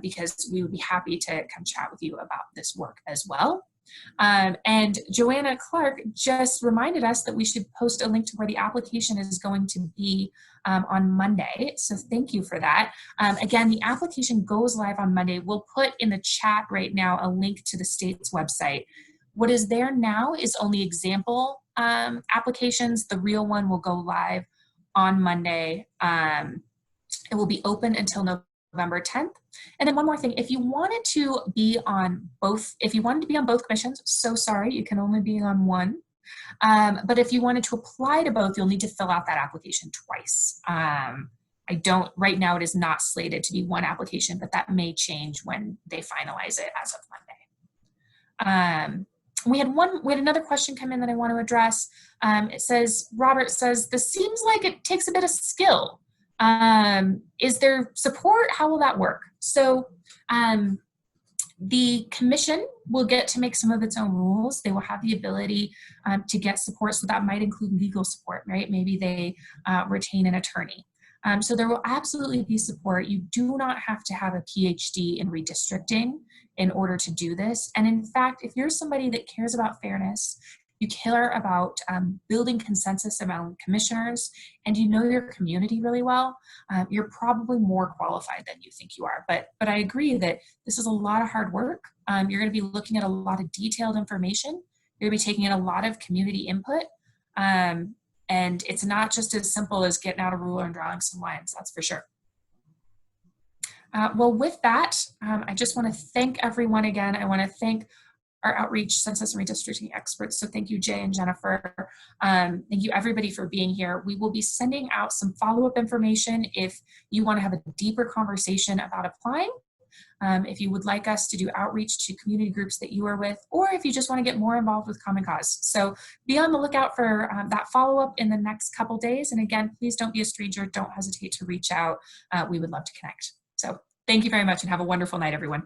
Speaker 2: because we would be happy to come chat with you about this work as well. And Joanna Clark just reminded us that we should post a link to where the application is going to be on Monday. So thank you for that. Again, the application goes live on Monday. We'll put in the chat right now a link to the state's website. What is there now is only example applications. The real one will go live on Monday. It will be open until November 10th. And then one more thing, if you wanted to be on both, commissions, so sorry, you can only be on one. But if you wanted to apply to both, you'll need to fill out that application twice. Right now it is not slated to be one application, but that may change when they finalize it as of Monday. We had another question come in that I want to address. Robert says, this seems like it takes a bit of skill. Is there support? How will that work? So the commission will get to make some of its own rules. They will have the ability to get support. So that might include legal support, right? Maybe they retain an attorney. So there will absolutely be support. You do not have to have a PhD in redistricting in order to do this. And in fact, if you're somebody that cares about fairness, you care about building consensus among commissioners, and you know your community really well, you're probably more qualified than you think you are. But I agree that this is a lot of hard work. You're going to be looking at a lot of detailed information. You're going to be taking in a lot of community input. And it's not just as simple as getting out a ruler and drawing some lines, that's for sure. Well, with that, I just want to thank everyone again. I want to thank our outreach, census, and redistricting experts. So thank you, Jay and Jennifer. Thank you, everybody, for being here. We will be sending out some follow-up information if you want to have a deeper conversation about applying, if you would like us to do outreach to community groups that you are with, or if you just want to get more involved with Common Cause. So be on the lookout for that follow-up in the next couple days. And again, please don't be a stranger. Don't hesitate to reach out. We would love to connect. So thank you very much and have a wonderful night, everyone.